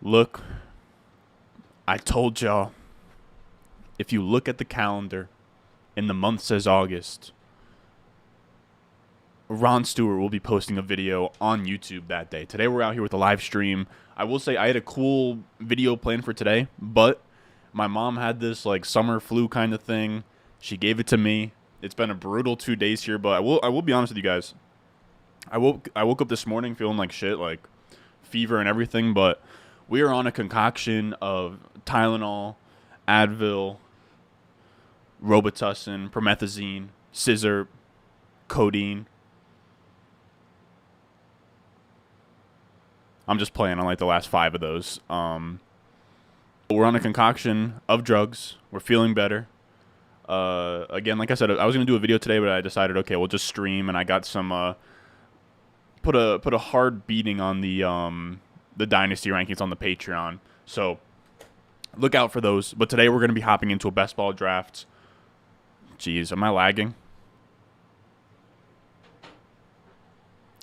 Look, I told y'all, if you look at the calendar and the month says August, Ron Stewart will be posting a video on YouTube that day. Today we're out here with a live stream. I will say I had a cool video planned for today, but my mom had this like summer flu kind of thing. She gave it to me. It's been a brutal 2 days here, but I will be honest with you guys. I woke up this morning feeling like shit, like fever and everything, but we are on a concoction of Tylenol, Advil, Robitussin, promethazine, scissor, codeine. I'm just playing on like the last 5 of those. We're on a concoction of drugs. We're feeling better. Again, like I said, I was gonna do a video today, but I decided, okay, we'll just stream, and I got some put a hard beating on the dynasty rankings on the Patreon. So look out for those. But today we're gonna be hopping into a best ball draft. Jeez, am I lagging?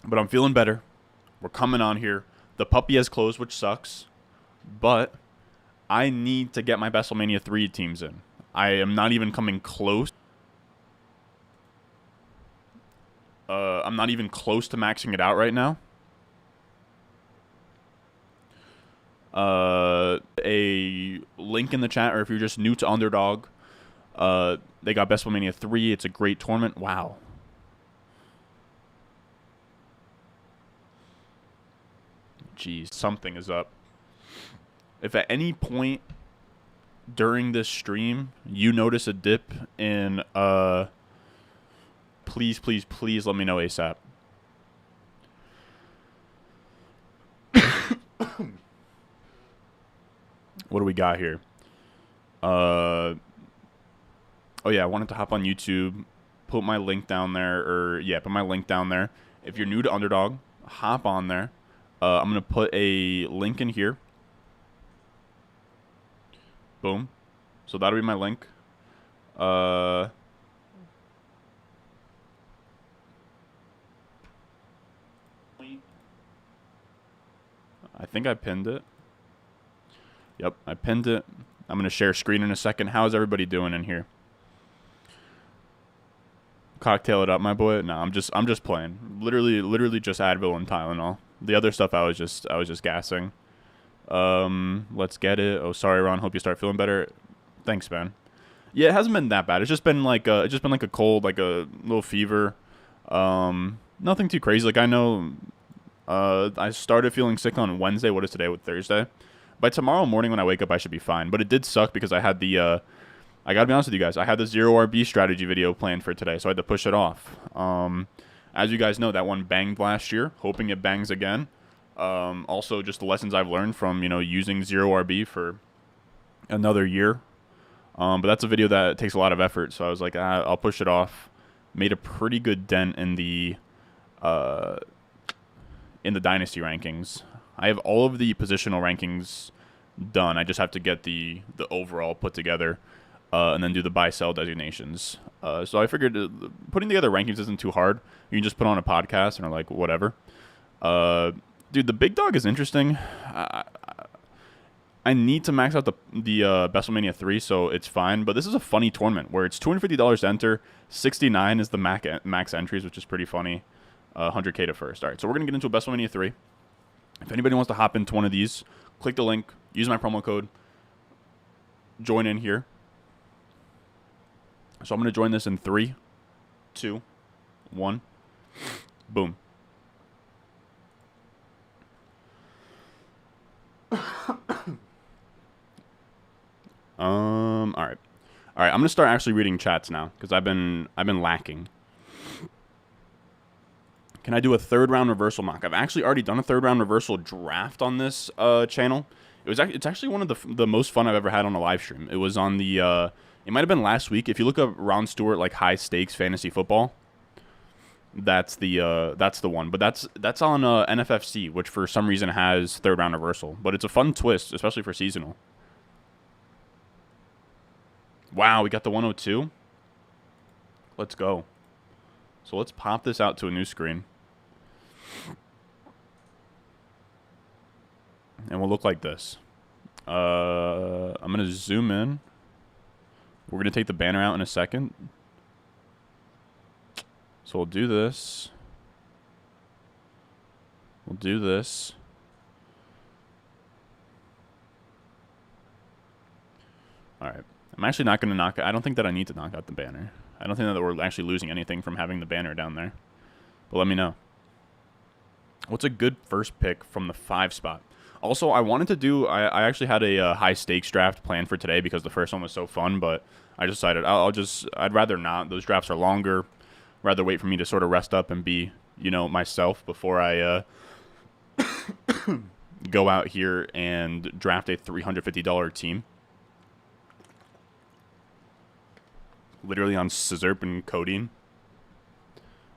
But I'm feeling better. We're coming on here. The puppy has closed, which sucks, but I need to get my WrestleMania 3 teams in. I am not even coming close. I'm not even close to maxing it out right now. A link in the chat, or if you're just new to Underdog, they got WrestleMania 3. It's a great tournament. Wow. Jeez, something is up. If at any point during this stream you notice a dip in please let me know ASAP. What do we got here? Oh yeah, I wanted to hop on YouTube, put my link down there, put my link down there. If you're new to Underdog, hop on there. I'm gonna put a link in here. Boom. So that'll be my link. I think I pinned it. Yep, I pinned it. I'm gonna share screen in a second. How's everybody doing in here? Cocktail it up, my boy. No, I'm just playing. Literally just Advil and Tylenol. The other stuff I was just gassing. Let's get it. Oh, sorry, Ron. Hope you start feeling better. Thanks, man. Yeah, it hasn't been that bad. It's just been like a cold, like a little fever. Nothing too crazy. Like I know, I started feeling sick on Wednesday. What is today? What, Thursday? By tomorrow morning when I wake up, I should be fine. But it did suck because I had the I gotta be honest with you guys. I had the 0RB strategy video planned for today, so I had to push it off. As you guys know, that one banged last year. Hoping it bangs again. Also, just the lessons I've learned from using 0RB for another year. But that's a video that takes a lot of effort, so I was like, I'll push it off. Made a pretty good dent in the dynasty rankings. I have all of the positional rankings done. I just have to get the overall put together, and then do the buy-sell designations. So I figured putting together rankings isn't too hard. You can just put on a podcast and like whatever. Dude, the big dog is interesting. I need to max out the WrestleMania 3, so it's fine. But this is a funny tournament where it's $250 to enter. 69 is the max entries, which is pretty funny. 100K to first. All right, so we're going to get into a WrestleMania 3. If anybody wants to hop into one of these, click the link, use my promo code, join in here. So I'm going to join this in 3, 2, 1. Boom. All right. I'm gonna start actually reading chats now because I've been lacking. Can I do a 3rd round reversal mock? I've actually already done a 3rd round reversal draft on this channel. It's actually one of the most fun I've ever had on a live stream. It was on the it might have been last week. If you look up Ron Stewart like high stakes fantasy football, that's the one. But that's on NFFC, which for some reason has 3rd round reversal. But it's a fun twist, especially for seasonal. Wow, we got the 102. Let's go. So let's pop this out to a new screen. And we'll look like this. I'm going to zoom in. We're going to take the banner out in a second. So we'll do this. We'll do this. All right. I'm actually not going to knock it. I don't think that I need to knock out the banner. I don't think that we're actually losing anything from having the banner down there. But let me know. What's a good first pick from the 5 spot? Also, I wanted to do... I actually had a high stakes draft planned for today because the first one was so fun, but I decided I'd rather not. Those drafts are longer. Rather wait for me to sort of rest up and be, you know, myself before I go out here and draft a $350 team. Literally on Scissor and codeine.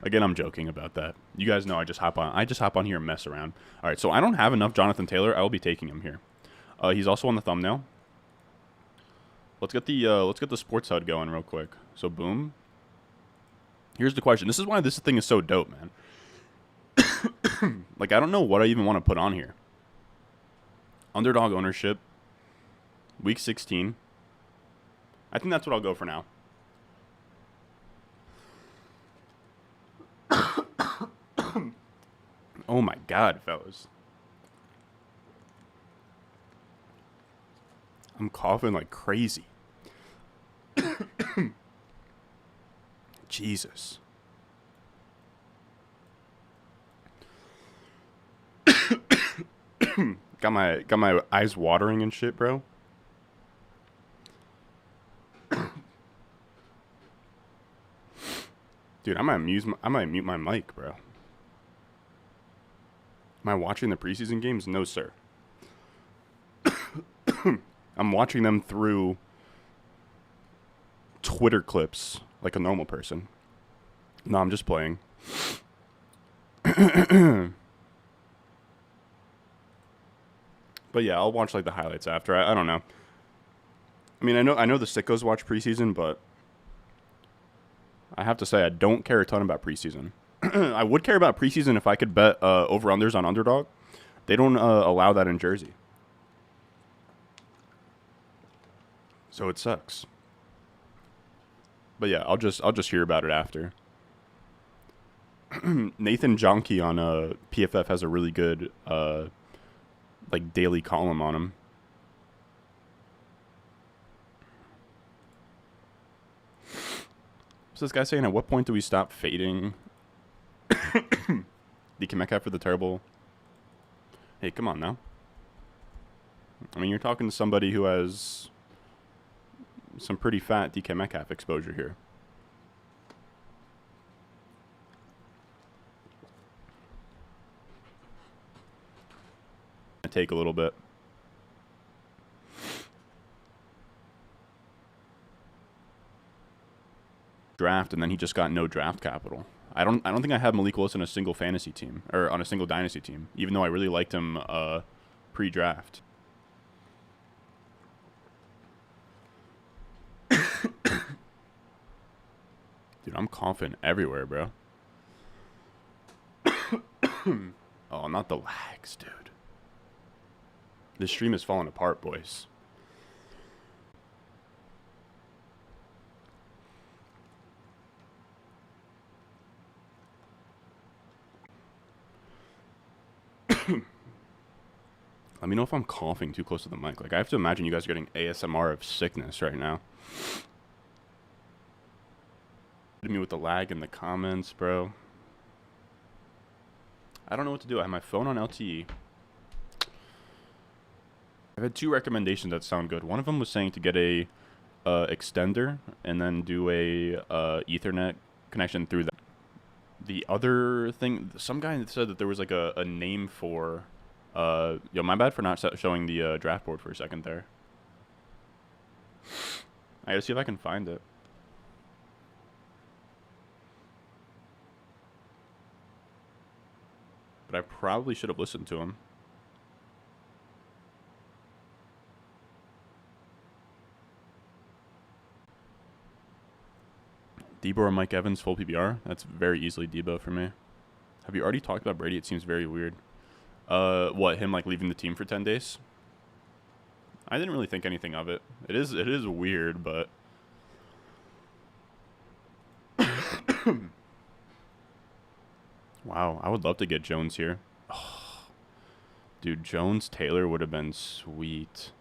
Again, I'm joking about that. You guys know I just hop on here and mess around. All right, so I don't have enough Jonathan Taylor. I will be taking him here. He's also on the thumbnail. Let's get the sports HUD going real quick. So boom. Here's the question. This is why this thing is so dope, man. Like, I don't know what I even want to put on here. Underdog ownership. Week 16. I think that's what I'll go for now. Oh my God, fellas. I'm coughing like crazy. Jesus. got my eyes watering and shit, bro. Dude, I might mute my mic, bro. Am I watching the preseason games? No, sir. I'm watching them through Twitter clips like a normal person. No, I'm just playing. But yeah, I'll watch like the highlights after. I don't know. I mean, I know the sickos watch preseason, but I have to say I don't care a ton about preseason. I would care about preseason if I could bet over-unders on Underdog. They don't allow that in Jersey. So it sucks. But yeah, I'll just hear about it after. Nathan Jonke on PFF has a really good like daily column on him. So this guy saying, at what point do we stop fading DK Metcalf for the terrible? Hey, come on now. I mean, you're talking to somebody who has some pretty fat DK Metcalf exposure here. I take a little bit. Draft, and then he just got no draft capital. I don't think I have Malik Willis on a single fantasy team or on a single dynasty team, even though I really liked him pre-draft. Dude, I'm coughing everywhere, bro. Oh, not the lags, dude. This stream is falling apart, boys. Let me know if I'm coughing too close to the mic. Like, I have to imagine you guys are getting ASMR of sickness right now. Hit me with the lag in the comments, bro. I don't know what to do. I have my phone on LTE. I've had 2 recommendations that sound good. One of them was saying to get a extender and then do a Ethernet connection through that. The other thing, some guy said that there was like a name for... yo, my bad for not showing the draft board for a second there. I gotta see if I can find it. But I probably should have listened to him. Debo or Mike Evans, full PPR? That's very easily Debo for me. Have you already talked about Brady? It seems very weird. What, him like leaving the team for 10 days? I didn't really think anything of it. It is weird, but wow, I would love to get Jones here. Oh, dude, Jones Taylor would have been sweet.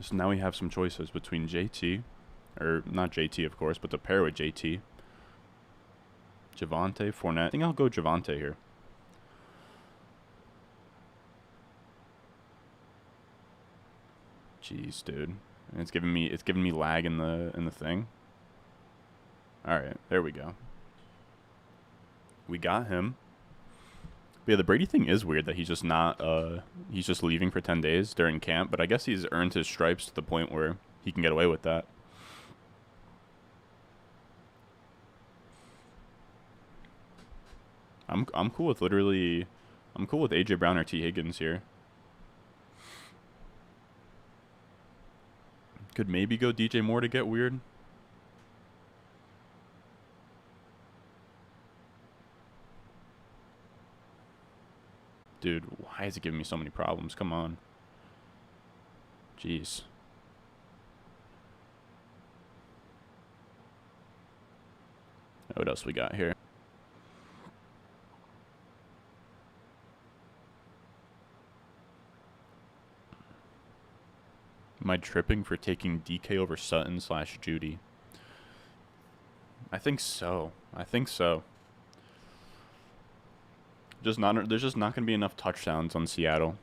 So now we have some choices between JT, or not JT of course, but to pair with JT. Javonte, Fournette. I think I'll go Javonte here. Jeez, dude. And it's giving me lag in the thing. All right, there we go. We got him. But yeah, the Brady thing is weird that he's just not he's just leaving for 10 days during camp, but I guess he's earned his stripes to the point where he can get away with that. I'm cool with AJ Brown or T Higgins here. Could maybe go DJ Moore to get weird. Dude, why is it giving me so many problems? Come on. Jeez. What else we got here? Am I tripping for taking DK over Sutton / Judy? I think so. There's just not going to be enough touchdowns on Seattle.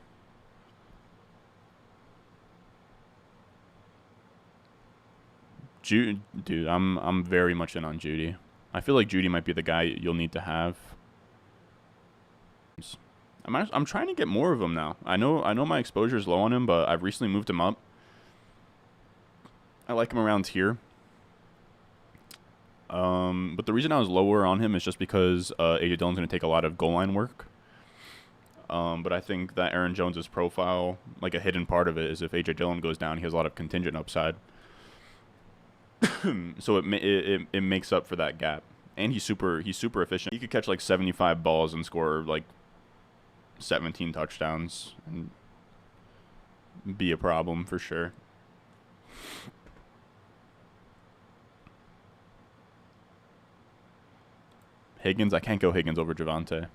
Dude, I'm very much in on Judy. I feel like Judy might be the guy you'll need to have. I'm trying to get more of him now. I know my exposure is low on him, but I've recently moved him up. I like him around here. But the reason I was lower on him is just because A.J. Dillon's going to take a lot of goal line work. But I think that Aaron Jones's profile, like a hidden part of it, is if A.J. Dillon goes down, he has a lot of contingent upside. So it makes up for that gap. And he's super efficient. He could catch like 75 balls and score like 17 touchdowns and be a problem for sure. Higgins, I can't go Higgins over Javonte.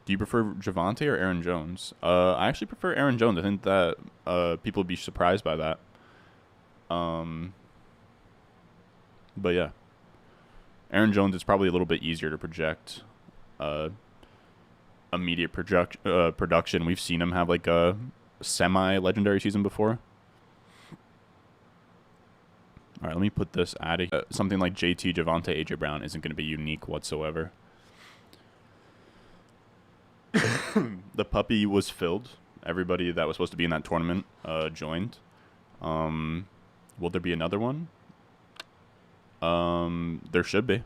Do you prefer Javonte or Aaron Jones? I actually prefer Aaron Jones. I think that people would be surprised by that. But yeah, Aaron Jones is probably a little bit easier to project. Immediate production. We've seen him have like a semi-legendary season before. All right, let me put this out of something like JT, Javonte, AJ Brown isn't going to be unique whatsoever. The puppy was filled. Everybody that was supposed to be in that tournament joined. Will there be another one? There should be.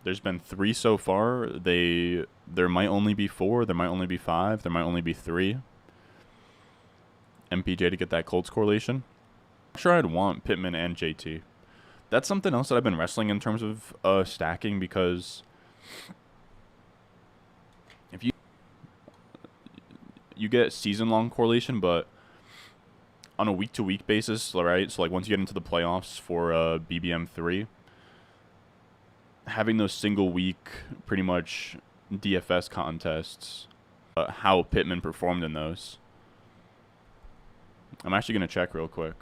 There's been 3 so far. There might only be 4. There might only be 5. There might only be 3. MPJ to get that Colts correlation. I'm sure I'd want Pittman and JT. That's something else that I've been wrestling in terms of stacking, because if you get season-long correlation, but on a week-to-week basis, right? So like once you get into the playoffs for BBM 3, having those single-week, pretty much DFS contests, how Pittman performed in those. I'm actually going to check real quick.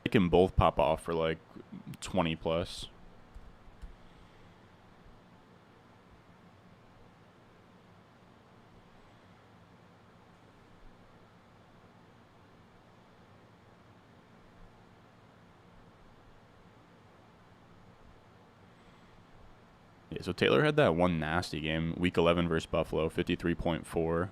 They can both pop off for like 20 plus. Yeah, so Taylor had that one nasty game, week 11 versus Buffalo, 53.4.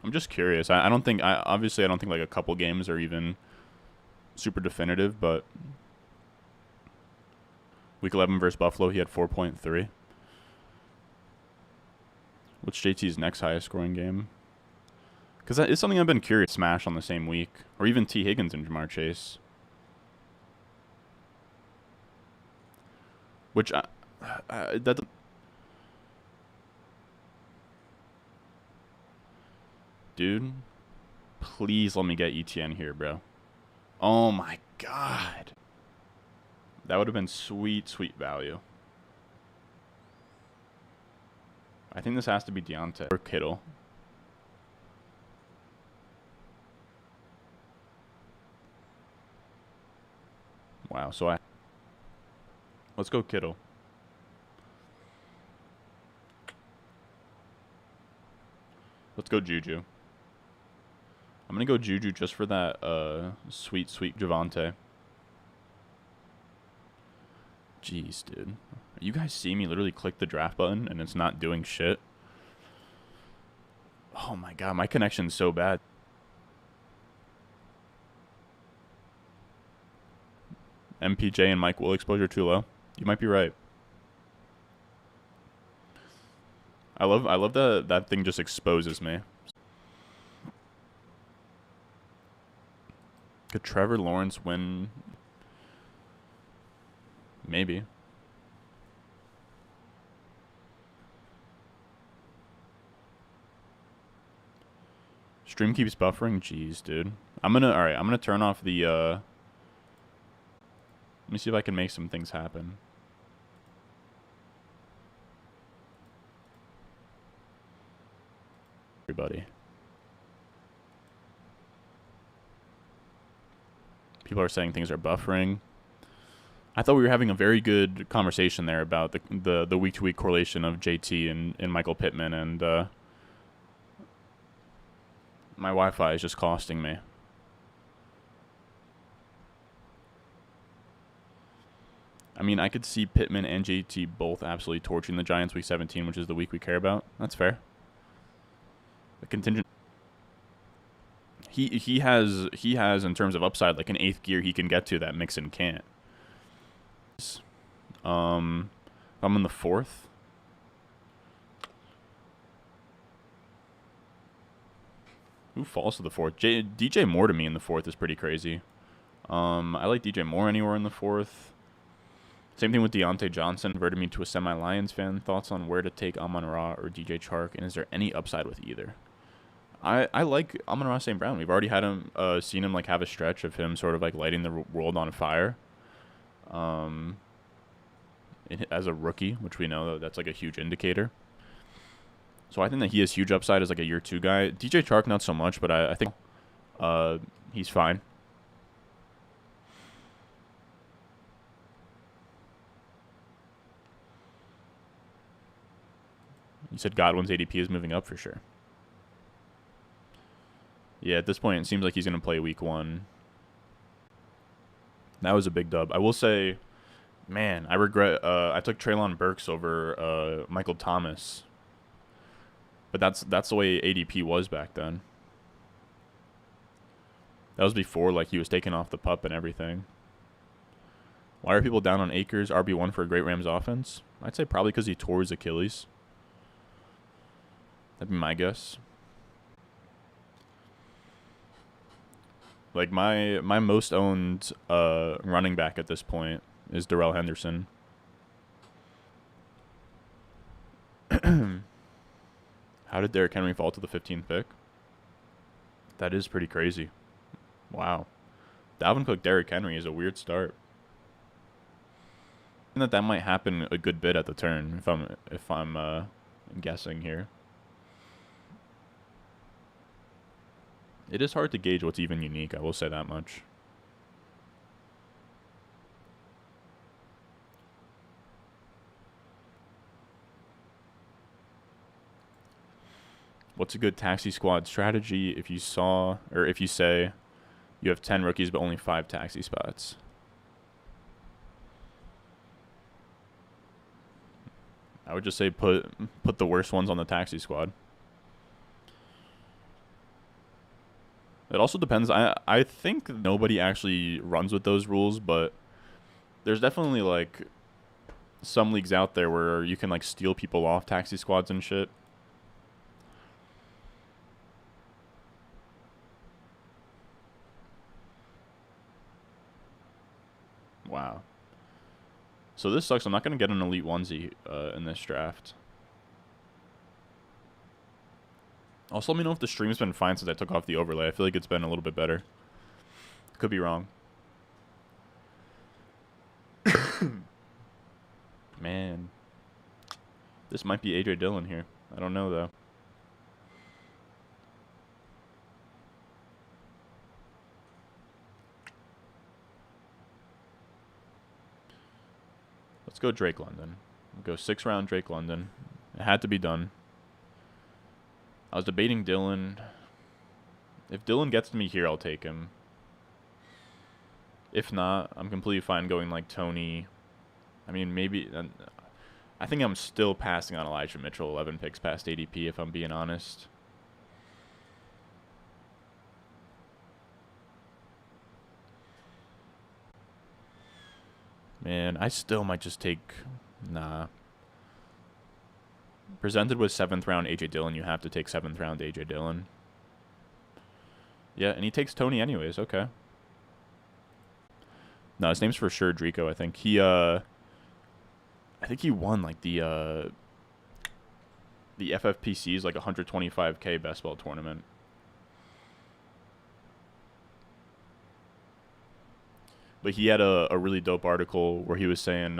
I'm just curious. I don't think like a couple games are even super definitive, but week 11 versus Buffalo, he had 4.3. What's JT's next highest scoring game? Because that is something I've been curious. Smash on the same week. Or even T. Higgins and Jamar Chase. Which, that... Dude, please let me get ETN here, bro. Oh my god. That would have been sweet, sweet value. I think this has to be Deontay or Kittle. Wow, so let's go Kittle. Let's go Juju. I'm going to go Juju just for that sweet, sweet Javonte. Jeez, dude. You guys see me literally click the draft button and it's not doing shit? Oh my god, my connection's so bad. MPJ and Mike Will exposure too low? You might be right. I love that thing just exposes me. Could Trevor Lawrence win? Maybe. Stream keeps buffering? Jeez, dude. Alright, I'm gonna turn off the, let me see if I can make some things happen. Everybody. People are saying things are buffering. I thought we were having a very good conversation there about the week-to-week correlation of JT and Michael Pittman, and my Wi-Fi is just costing me. I mean, I could see Pittman and JT both absolutely torching the Giants week 17, which is the week we care about. That's fair. The contingent. He has in terms of upside like an 8th gear he can get to that Mixon can't. I'm in the 4th. Who falls to the 4th? DJ Moore to me in the 4th is pretty crazy. I like DJ Moore anywhere in the 4th. Same thing with Deontay Johnson. Converted me to a semi-Lions fan. Thoughts on where to take Amon-Ra or DJ Chark, and is there any upside with either? I like Amon-Ra St. Brown. We've already had him, seen him like have a stretch of him sort of like lighting the world on fire. As a rookie, which we know that's like a huge indicator. So I think that he has huge upside as like a year 2 guy. DJ Chark not so much, but I think he's fine. You said Godwin's ADP is moving up for sure. Yeah, at this point, it seems like he's going to play week 1. That was a big dub. I will say, man, I regret I took Treylon Burks over Michael Thomas. But that's the way ADP was back then. That was before like he was taking off the pup and everything. Why are people down on Akers? RB1 for a great Rams offense? I'd say probably because he tore his Achilles. That'd be my guess. Like my most owned running back at this point is Darrell Henderson. How did Derrick Henry fall to the 15th pick? That is pretty crazy. Wow. Dalvin Cook, Derrick Henry is a weird start. I think that might happen a good bit at the turn if I'm guessing here. It is hard to gauge what's even unique, I will say that much. What's a good taxi squad strategy if you say you have 10 rookies but only 5 taxi spots? I would just say put the worst ones on the taxi squad. It also depends. I think nobody actually runs with those rules, but there's definitely like some leagues out there where you can like steal people off taxi squads and shit. Wow. So this sucks. I'm not going to get an elite onesie in this draft. Also, let me know if the stream's been fine since I took off the overlay. I feel like it's been a little bit better. Could be wrong. Man. This might be AJ Dillon here. I don't know, though. Let's go Drake London. We'll go 6th round Drake London. It had to be done. I was debating Dillon. If Dillon gets to me here, I'll take him. If not, I'm completely fine going like Tony. I mean, maybe... I think I'm still passing on Elijah Mitchell 11 picks past ADP, if I'm being honest. Man, I still might just take... Nah. Presented with 7th round AJ Dillon, you have to take 7th round AJ Dillon. Yeah, and he takes Tony anyways, okay. No, his name's for sure Drico, I think. I think he won like the FFPC's like 125K best ball tournament. But he had a really dope article where he was saying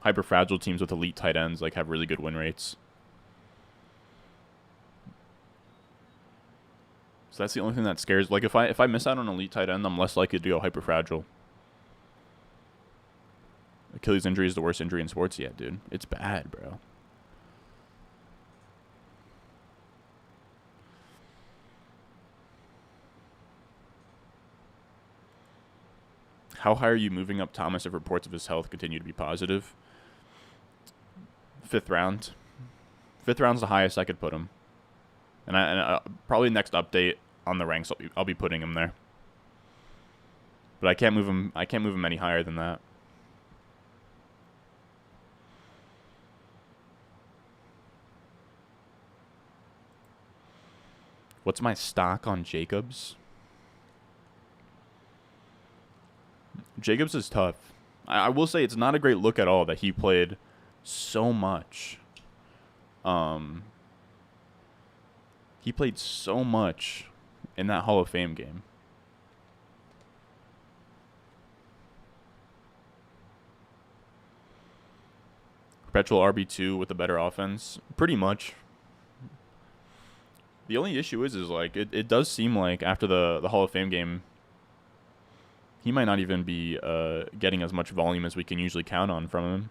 hyper fragile teams with elite tight ends like have really good win rates. So that's the only thing that scares. Like if I miss out on elite tight end, I'm less likely to go hyper fragile. Achilles injury is the worst injury in sports yet, dude. It's bad, bro. How high are you moving up Thomas if reports of his health continue to be positive? 5th round. 5th round's the highest I could put him. And I probably next update on the ranks, I'll be putting him there. But I can't move him. I can't move him any higher than that. What's my stock on Jacobs? Jacobs is tough. I will say it's not a great look at all that he played so much. He played so much in that Hall of Fame game. Perpetual RB2 with a better offense. Pretty much. The only issue is like it does seem like after the Hall of Fame game, he might not even be getting as much volume as we can usually count on from him.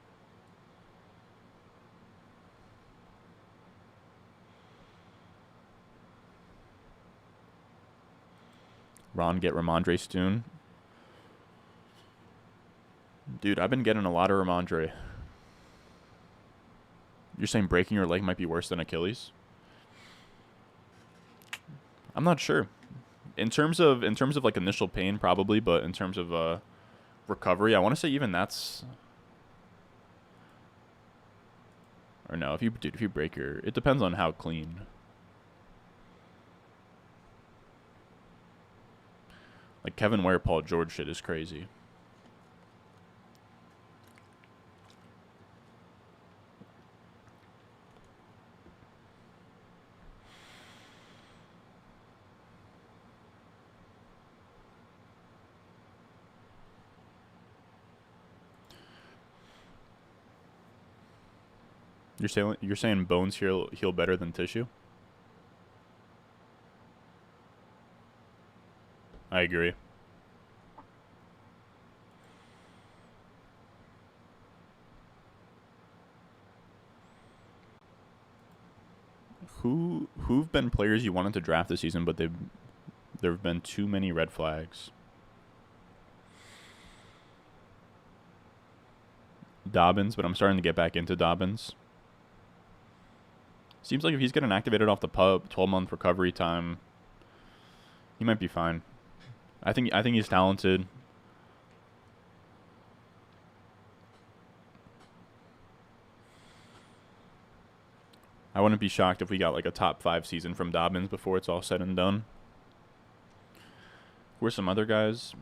Ron, get Ramondre Stune. Dude, I've been getting a lot of Ramondre. You're saying breaking your leg might be worse than Achilles? I'm not sure. In terms of like initial pain, probably, but in terms of recovery, I want to say even that's. Or no, if you break your, it depends on how clean. Like Kevin Ware, Paul George shit is crazy. You're saying bones heal better than tissue? I agree. Who've been players you wanted to draft this season, but there've been too many red flags? Dobbins, but I'm starting to get back into Dobbins. Seems like if he's getting activated off the pub, 12-month recovery time, he might be fine. I think he's talented. I wouldn't be shocked if we got like a top 5 season from Dobbins before it's all said and done. Who are some other guys?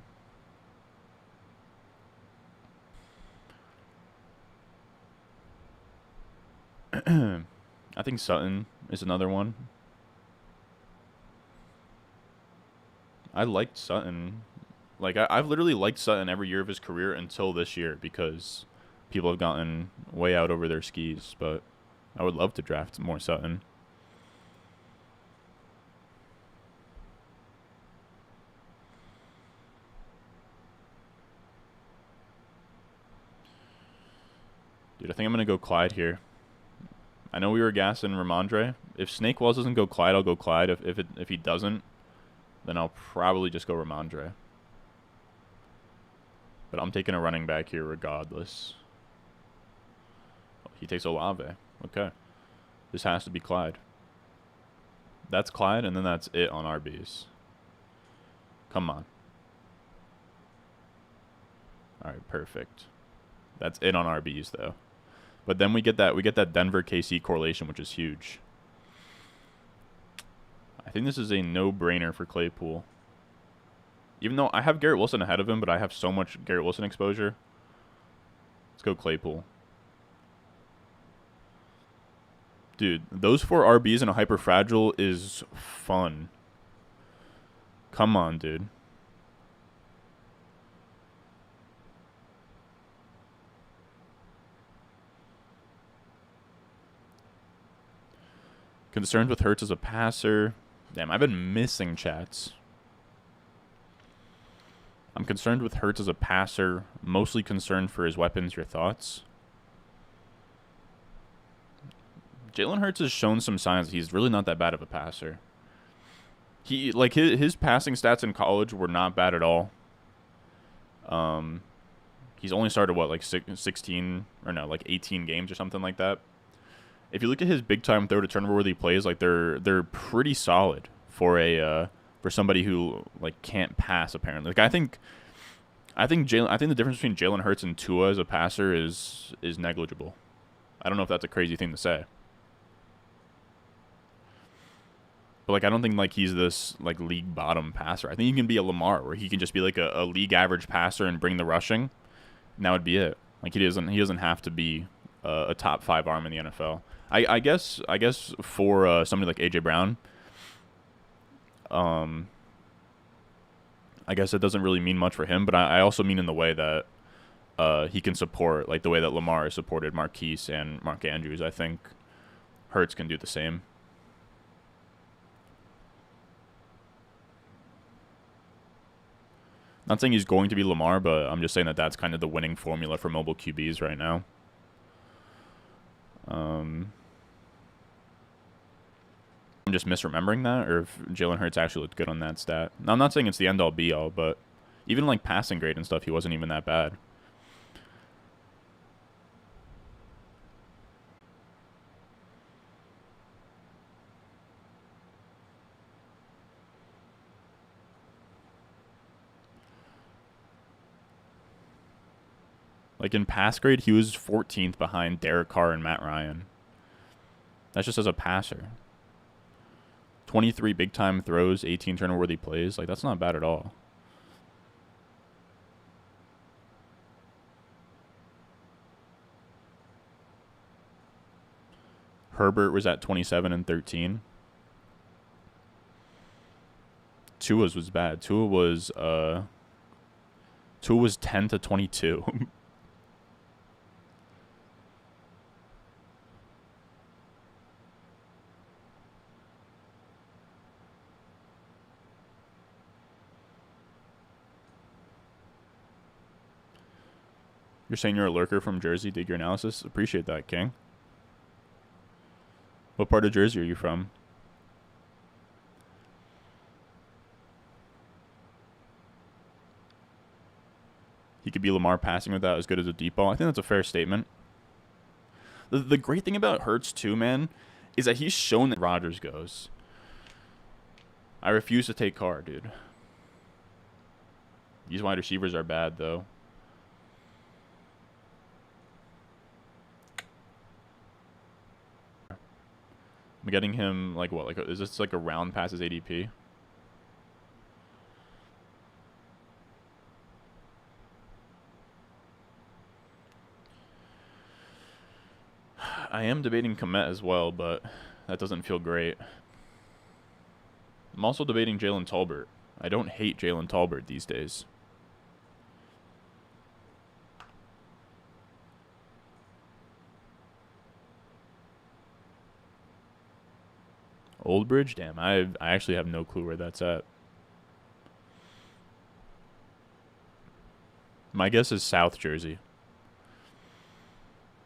I think Sutton is another one. I liked Sutton. Like, I've literally liked Sutton every year of his career until this year because people have gotten way out over their skis. But I would love to draft more Sutton. Dude, I think I'm going to go Clyde here. I know we were gassing Ramondre. If Snake Wells doesn't go Clyde, I'll go Clyde. If he doesn't, then I'll probably just go Ramondre. But I'm taking a running back here regardless. Oh, he takes Olave. Okay. This has to be Clyde. That's Clyde, and then that's it on RBs. Come on. All right, perfect. That's it on RBs though. But then we get that Denver KC correlation, which is huge. I think this is a no-brainer for Claypool. Even though I have Garrett Wilson ahead of him, but I have so much Garrett Wilson exposure. Let's go Claypool. Dude, those 4 RBs in a hyper fragile is fun. Come on, dude. Concerned with Hurts as a passer. Damn, I've been missing chats. I'm concerned with Hurts as a passer. Mostly concerned for his weapons. Your thoughts? Jalen Hurts has shown some signs that he's really not that bad of a passer. He like his passing stats in college were not bad at all. He's only started what, like 16 or no, like 18 games or something like that. If you look at his big time throw to turnover worthy plays, like they're pretty solid for a for somebody who like can't pass apparently. Like I think the difference between Jalen Hurts and Tua as a passer is negligible. I don't know if that's a crazy thing to say. But like I don't think like he's this like league bottom passer. I think he can be a Lamar where he can just be like a league average passer and bring the rushing, and that would be it. Like he doesn't have to be a top 5 arm in the NFL. I guess for somebody like AJ Brown, I guess it doesn't really mean much for him. But I also mean in the way that he can support, like the way that Lamar has supported Marquise and Mark Andrews. I think Hurts can do the same. Not saying he's going to be Lamar, but I'm just saying that that's kind of the winning formula for mobile QBs right now. I'm just misremembering that, or if Jalen Hurts actually looked good on that stat. Now, I'm not saying it's the end-all, be-all, but even like passing grade and stuff, he wasn't even that bad. Like in pass grade, he was 14th behind Derek Carr and Matt Ryan. That's just as a passer. 23 big-time throws, 18 turnover-worthy plays. Like, that's not bad at all. Herbert was at 27 and 13. Tua's was bad. Tua was 10 to 22. You're saying you're a lurker from Jersey, dig your analysis? Appreciate that, King. What part of Jersey are you from? He could be Lamar passing without as good as a deep ball. I think that's a fair statement. The great thing about Hurts, too, man, is that he's shown that Rodgers goes. I refuse to take Carr, dude. These wide receivers are bad, though. I'm getting him, like, what? Like, is this like a round past his ADP? I am debating Komet as well, but that doesn't feel great. I'm also debating Jalen Tolbert. I don't hate Jalen Tolbert these days. Old Bridge? Damn, I actually have no clue where that's at. My guess is South Jersey.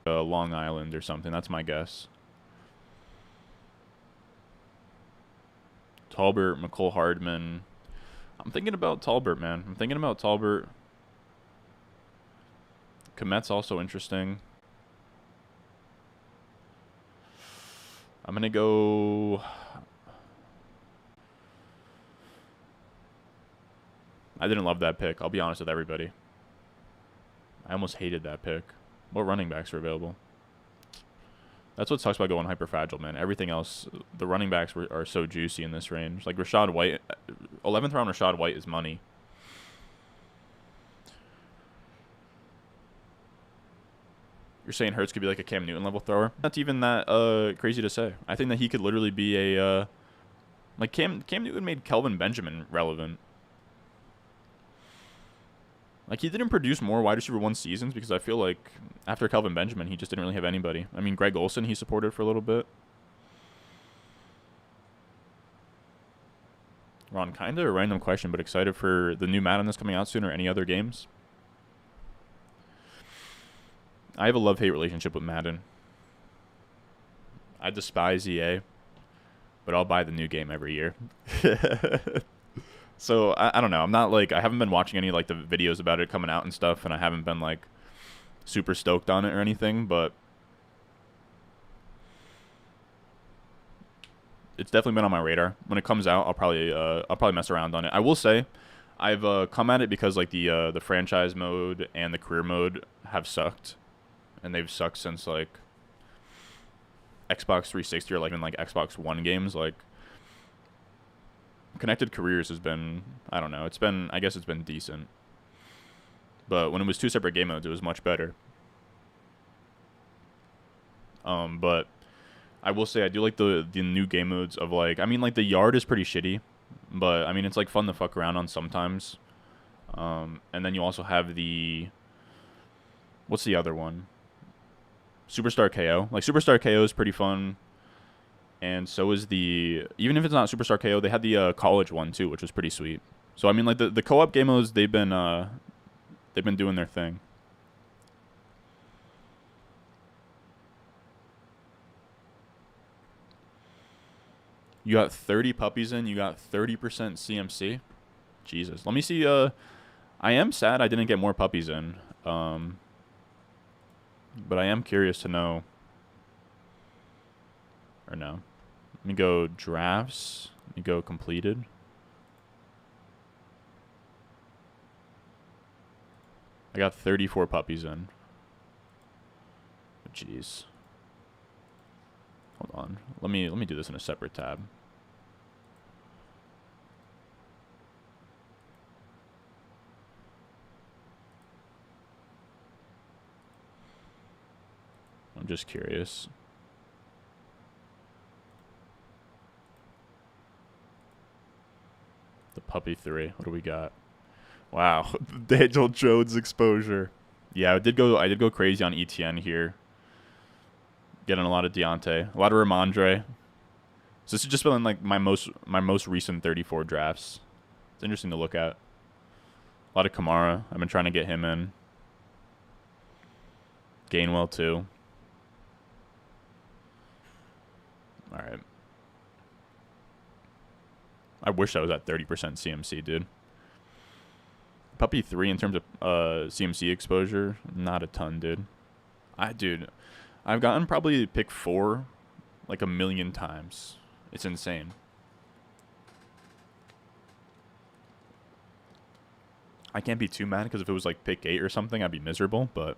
Long Island or something. That's my guess. Tolbert, McCole Hardman. I'm thinking about Tolbert, man. I'm thinking about Tolbert. Komet's also interesting. I'm going to go... I didn't love that pick. I'll be honest with everybody. I almost hated that pick. What running backs are available? That's what sucks about going hyper-fragile, man. Everything else, the running backs are so juicy in this range. Like Rachaad White, 11th round Rachaad White is money. You're saying Hurts could be like a Cam Newton level thrower? Not even that crazy to say. I think that he could literally be a like Cam Newton made Kelvin Benjamin relevant. Like, he didn't produce more wide receiver 1 seasons because I feel like after Kelvin Benjamin, he just didn't really have anybody. I mean, Greg Olsen, he supported for a little bit. Ron, kind of a random question, but excited for the new Madden that's coming out soon or any other games? I have a love-hate relationship with Madden. I despise EA, but I'll buy the new game every year. So, I don't know. I'm not, like, I haven't been watching any, like, the videos about it coming out and stuff, and I haven't been, like, super stoked on it or anything, but it's definitely been on my radar. When it comes out, I'll probably mess around on it. I will say, I've come at it because, like, the franchise mode and the career mode have sucked, and they've sucked since, like, Xbox 360 or, like, even, like, Xbox One games, like, Connected Careers has been, I don't know, I guess it's been decent. But when it was 2 separate game modes, it was much better. But I will say I do like the new game modes of, like, I mean, like, the yard is pretty shitty, but I mean, it's, like, fun to fuck around on sometimes. And then you also have what's the other one? Superstar KO. Like, Superstar KO is pretty fun. And so is even if it's not Superstar KO, they had the college one too, which was pretty sweet. So I mean, like, the co-op game modes, they've been doing their thing. You got 30 puppies in, you got 30% CMC. Jesus. Let me see. I am sad I didn't get more puppies in. But I am curious to know. Or no. Let me go drafts. Let me go completed. I got 34 puppies in. Jeez. Hold on. Let me do this in a separate tab. I'm just curious. The puppy 3. What do we got? Wow, Daniel Jones exposure. Yeah, I did go crazy on ETN here. Getting a lot of Deontay, a lot of Ramondre. So this has just been like my most recent 34 drafts. It's interesting to look at. A lot of Kamara. I've been trying to get him in. Gainwell too. All right. I wish I was at 30% CMC, dude. Puppy 3 in terms of CMC exposure, not a ton, dude. I've gotten probably pick 4 like a million times. It's insane. I can't be too mad because if it was like pick 8 or something, I'd be miserable, but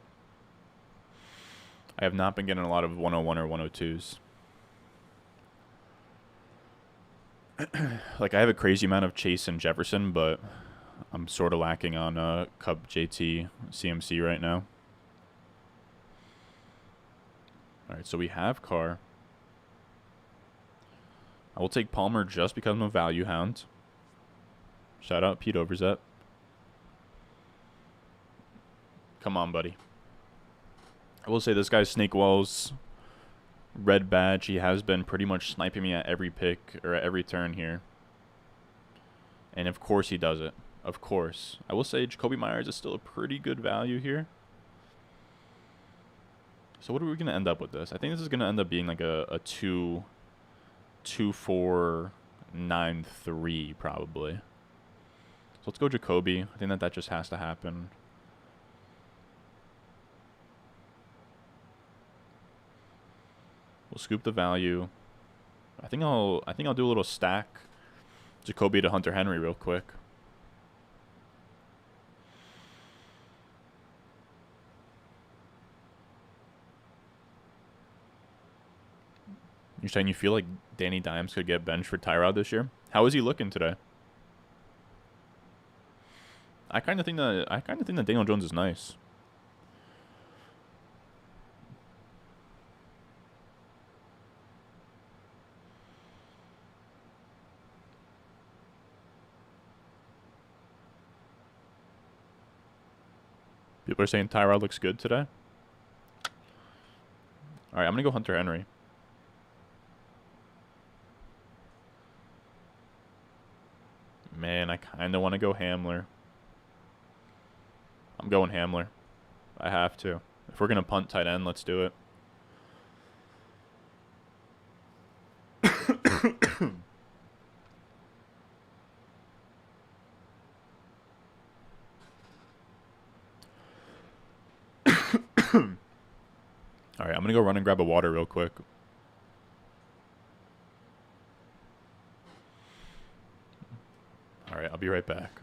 I have not been getting a lot of 101 or 102s. Like, I have a crazy amount of Chase and Jefferson, but I'm sort of lacking on Cup JT CMC right now. All right, so we have Carr. I will take Palmer just because I'm a value hound. Shout out Pete Overzet. Come on, buddy. I will say this guy's Snake Wells red badge. He has been pretty much sniping me at every pick or at every turn here. And of course he does it. Of course. I will say Jacoby Myers is still a pretty good value here. So what are we going to end up with this? I think this is going to end up being like a 2-4-9-3 probably. So let's go Jacoby. I think that just has to happen. We'll scoop the value. I think I'll do a little stack Jacoby to Hunter Henry real quick. You're saying you feel like Danny Dimes could get benched for Tyrod this year? How is he looking today? I kind of think that Daniel Jones is nice. People are saying Tyrod looks good today. All right, I'm going to go Hunter Henry. Man, I kind of want to go Hamler. I'm going Hamler. I have to. If we're going to punt tight end, let's do it. All right, I'm going to go run and grab a water real quick. All right, I'll be right back.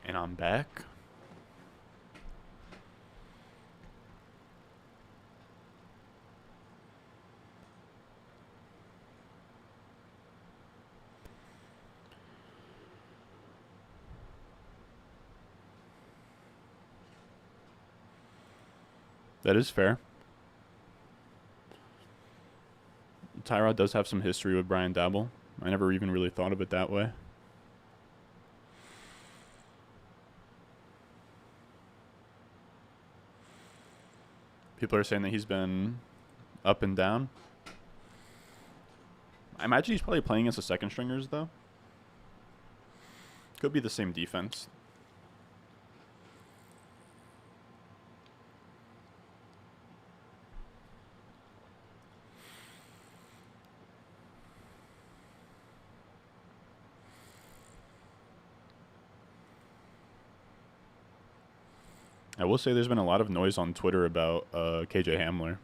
And I'm back. That is fair. Tyrod does have some history with Brian Dabble. I never even really thought of it that way. People are saying that he's been up and down. I imagine he's probably playing against the second stringers, though. Could be the same defense. I will say there's been a lot of noise on Twitter about KJ Hamler.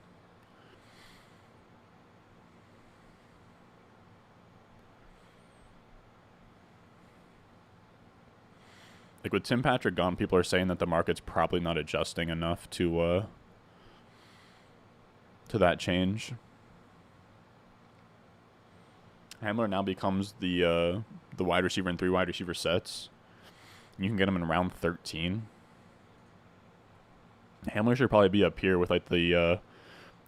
Like with Tim Patrick gone, people are saying that the market's probably not adjusting enough to that change. Hamler now becomes the wide receiver in 3 wide receiver sets. You can get him in round 13. Hamler should probably be up here with like the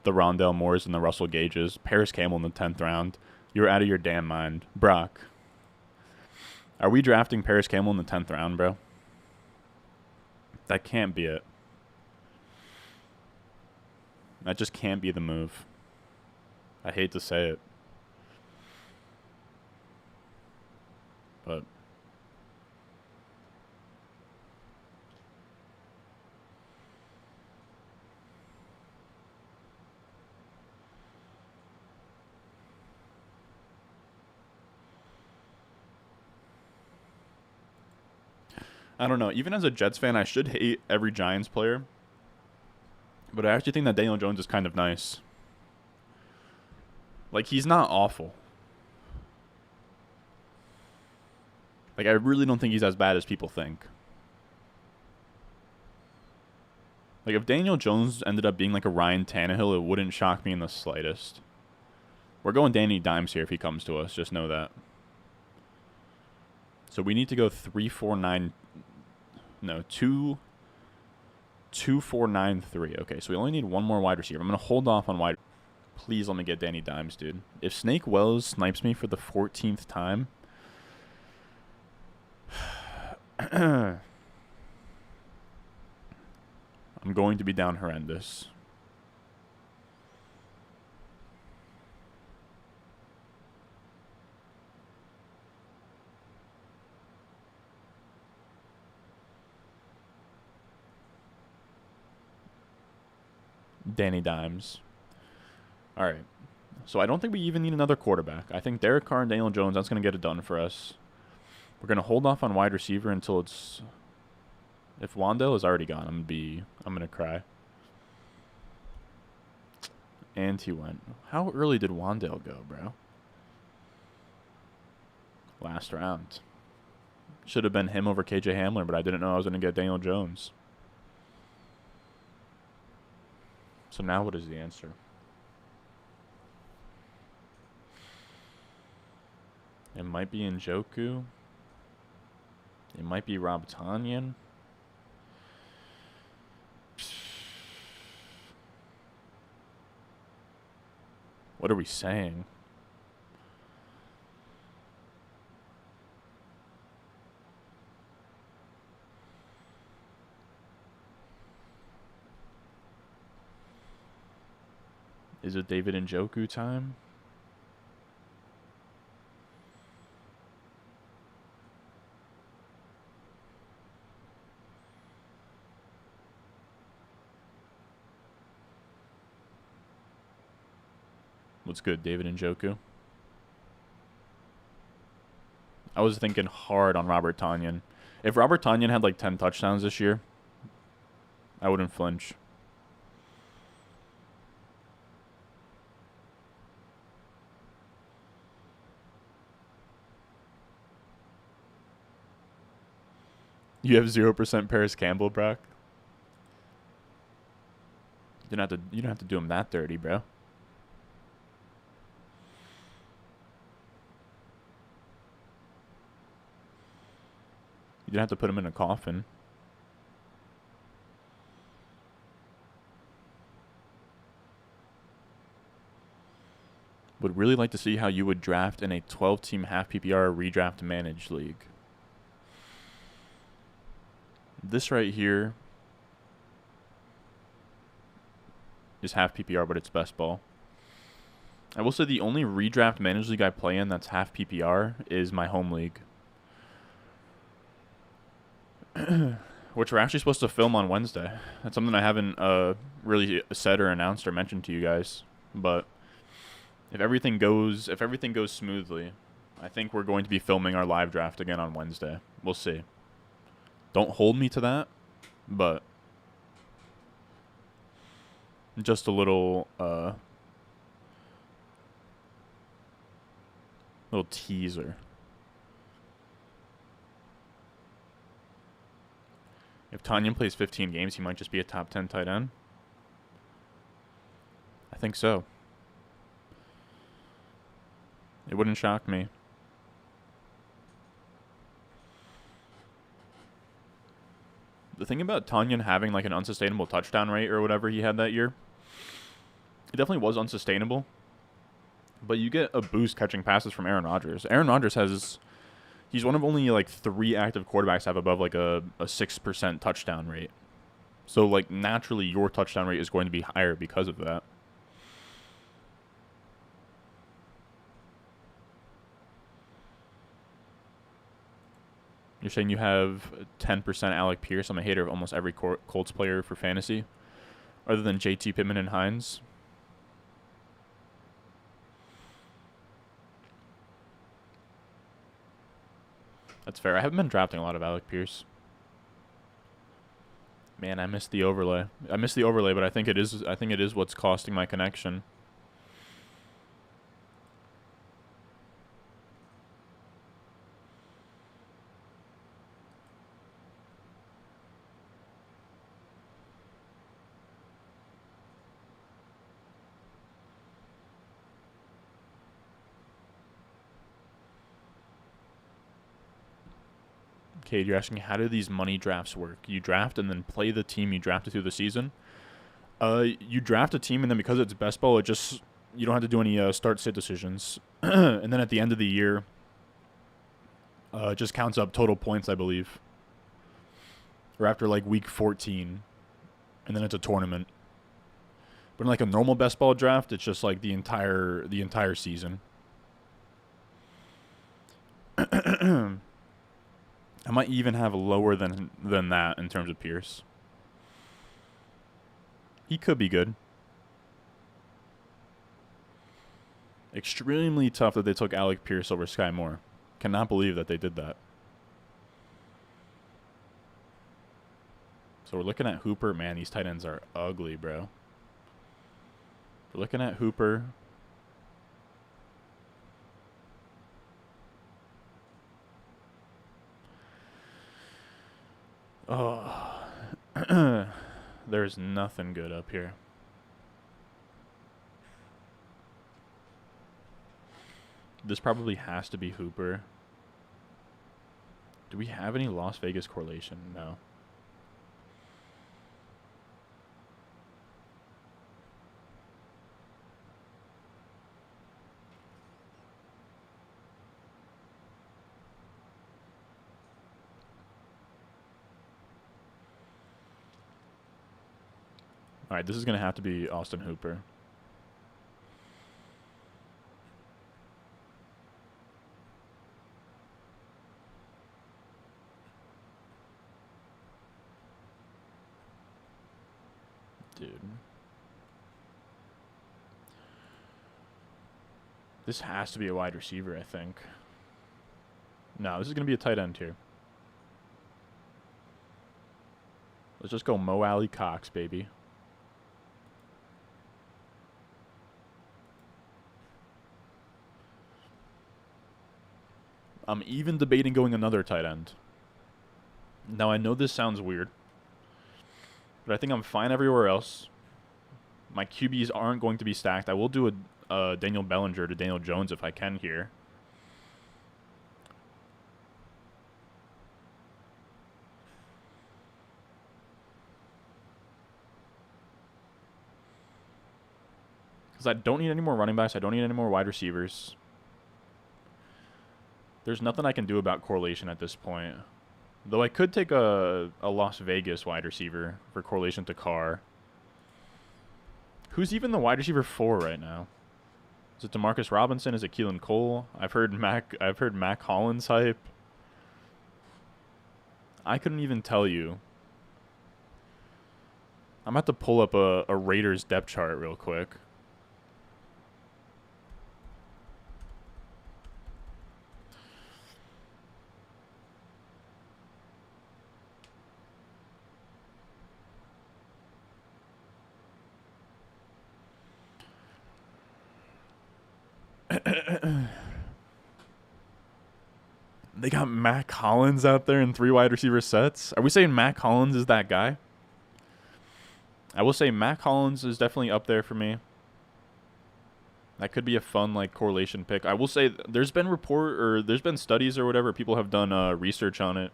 Rondell Moores and the Russell Gages. Paris Campbell in the 10th round. You're out of your damn mind. Brock, are we drafting Paris Campbell in the 10th round, bro? That can't be it. That just can't be the move. I hate to say it. But I don't know. Even as a Jets fan, I should hate every Giants player. But I actually think that Daniel Jones is kind of nice. Like, he's not awful. Like, I really don't think he's as bad as people think. Like, if Daniel Jones ended up being like a Ryan Tannehill, it wouldn't shock me in the slightest. We're going Danny Dimes here if he comes to us. Just know that. So we need to go 3-4-9. No, 2-4-9-3. Okay, so we only need one more wide receiver. I'm going to hold off on wide. Please let me get Danny Dimes, dude. If Snake Wells snipes me for the 14th time. I'm going to be down horrendous. Danny Dimes. All right. So I don't think we even need another quarterback. I think Derek Carr and Daniel Jones, that's going to get it done for us. We're going to hold off on wide receiver until it's... If Wandale is already gone, I'm going to cry. And he went. How early did Wandale go, bro? Last round. Should have been him over KJ Hamler, but I didn't know I was going to get Daniel Jones. So now what is the answer? It might be Njoku. It might be Rob Tonyan. What are we saying? Is it David Njoku time? What's good, David Njoku? I was thinking hard on Robert Tonyan. If Robert Tonyan had like 10 touchdowns this year, I wouldn't flinch. You have 0% Paris Campbell, Brock. You don't have to do him that dirty, bro. You didn't have to put him in a coffin. Would really like to see how you would draft in a 12-team half PPR redraft managed league. This right here is half PPR, but it's best ball. I will say the only redraft managed league I play in that's half PPR is my home league. Which we're actually supposed to film on Wednesday. That's something I haven't really said or announced or mentioned to you guys. But if everything goes smoothly, I think we're going to be filming our live draft again on Wednesday. We'll see. Don't hold me to that, but just a little teaser. If Tonyan plays 15 games, he might just be a top 10 tight end. I think so. It wouldn't shock me. The thing about Tonyan having like an unsustainable touchdown rate or whatever he had that year, it definitely was unsustainable. But you get a boost catching passes from Aaron Rodgers. Aaron Rodgers he's one of only like 3 active quarterbacks that have above like a 6% touchdown rate. So like naturally your touchdown rate is going to be higher because of that. You're saying you have 10% Alec Pierce. I'm a hater of almost every Colts player for fantasy, other than JT Pittman and Hines. That's fair. I haven't been drafting a lot of Alec Pierce. Man, I missed the overlay. I missed the overlay, but I think it is. I think it is what's costing my connection. Okay, you're asking how do these money drafts work? You draft and then play the team you drafted through the season. You draft a team and then because it's best ball, it just you don't have to do any start sit decisions. And then at the end of the year, it just counts up total points, I believe. Or after like week 14, and then it's a tournament. But in like a normal best ball draft, it's just like the entire season. I might even have lower than that in terms of Pierce. He could be good. Extremely tough that they took Alec Pierce over Sky Moore. Cannot believe that they did that. So we're looking at Hooper. Man, these tight ends are ugly, bro. We're looking at Hooper. Oh, there's nothing good up here. This probably has to be Hooper. Do we have any Las Vegas correlation? No. All right, this is going to have to be Austin Hooper. Dude. This has to be a wide receiver, I think. No, this is going to be a tight end here. Let's just go Mo Alley Cox, baby. I'm even debating going another tight end. Now, I know this sounds weird, but I think I'm fine everywhere else. My QBs aren't going to be stacked. I will do a Daniel Bellinger to Daniel Jones if I can here. Because I don't need any more running backs. I don't need any more wide receivers. There's nothing I can do about correlation at this point. Though I could take a Las Vegas wide receiver for correlation to Carr. Who's even the wide receiver for right now? Is it DeMarcus Robinson? Is it Keelan Cole? I've heard Mac Hollins hype. I couldn't even tell you. I'm about to pull up a Raiders depth chart real quick. They got Mac Hollins out there in 3 wide receiver sets. Are we saying Mac Hollins is that guy? I will say Mac Hollins is definitely up there for me. That could be a fun like correlation pick. I will say there's been studies or whatever, people have done research on it,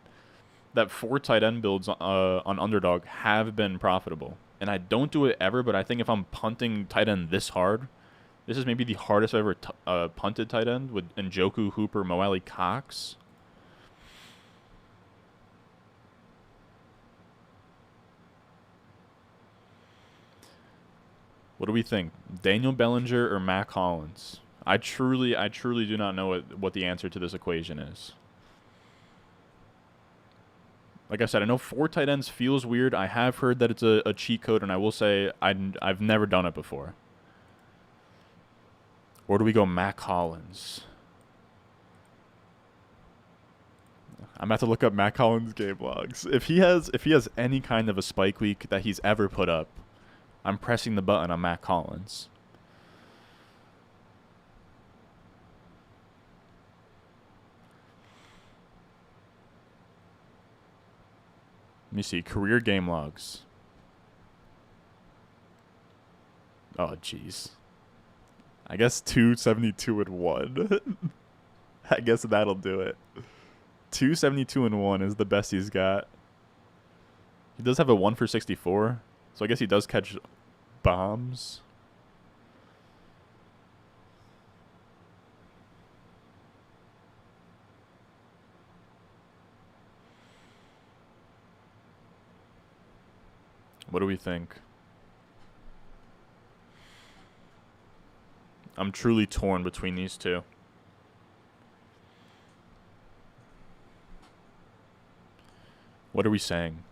that 4 tight end builds on Underdog have been profitable. And I don't do it ever, but I think if I'm punting tight end this hard, this is maybe the hardest I've ever punted tight end with Njoku, Hooper, Mo Alley, Cox. What do we think? Daniel Bellinger or Mac Hollins? I truly do not know what the answer to this equation is. Like I said, I know 4 tight ends feels weird. I have heard that it's a cheat code, and I will say I've never done it before. Or do we go Mac Hollins? I'm about to look up Matt Collins' game logs. If he has any kind of a spike week that he's ever put up, I'm pressing the button on Matt Collins. Let me see. Career game logs. Oh, jeez. I guess 272-1. I guess that'll do it. 272-1 is the best he's got. He does have a 1 for 64, so I guess he does catch bombs. What do we think? I'm truly torn between these two. What are we saying?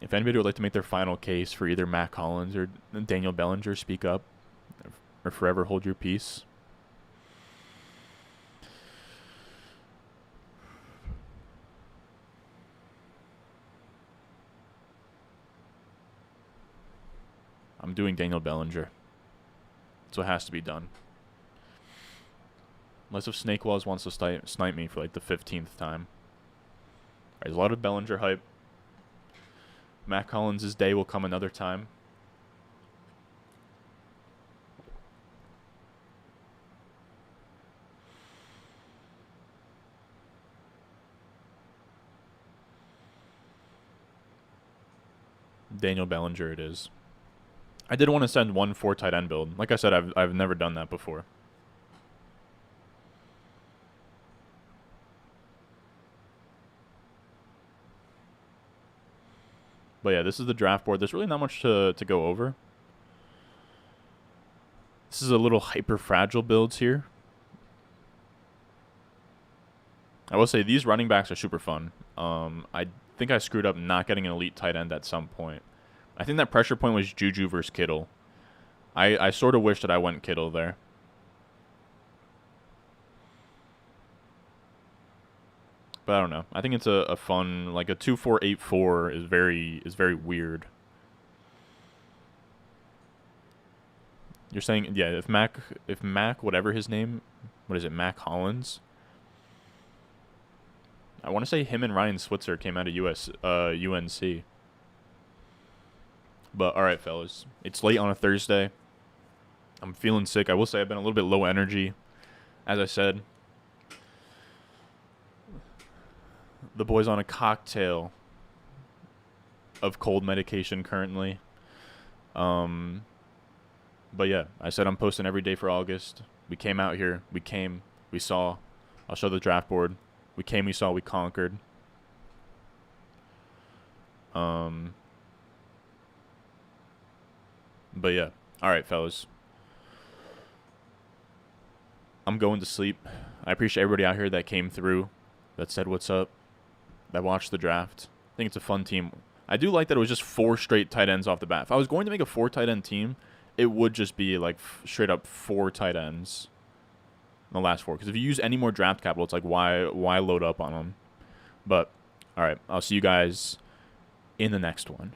If anybody would like to make their final case for either Matt Collins or Daniel Bellinger, speak up or forever hold your peace. I'm doing Daniel Bellinger. That's what has to be done. Unless if Snake Walls wants to snipe me for like the 15th time. Right, there's a lot of Bellinger hype. Matt Collins' day will come another time. Daniel Bellinger it is. I did want to send one 4 tight end build. Like I said, I've never done that before. But yeah, this is the draft board. There's really not much to go over. This is a little hyper fragile builds here. I will say these running backs are super fun. I think I screwed up not getting an elite tight end at some point. I think that pressure point was Juju versus Kittle. I sort of wish that I went Kittle there. But I don't know. I think it's a fun, like a 2-4-8-4 is very weird. You're saying, yeah, if Mac, whatever his name, what is it, Mac Hollins? I want to say him and Ryan Switzer came out of UNC. But all right, fellas, it's late on a Thursday. I'm feeling sick. I will say I've been a little bit low energy, as I said. The boy's on a cocktail of cold medication currently. But yeah, I said I'm posting every day for August. We came out here. We came. We saw. I'll show the draft board. We came. We saw. We conquered. But yeah. All right, fellas. I'm going to sleep. I appreciate everybody out here that came through, that said what's up, that watched the draft. I think it's a fun team. I do like that it was just 4 straight tight ends off the bat. If I was going to make a 4 tight end team, it would just be like straight up 4 tight ends in the last 4. Because if you use any more draft capital, it's like why load up on them? But all right, I'll see you guys in the next one.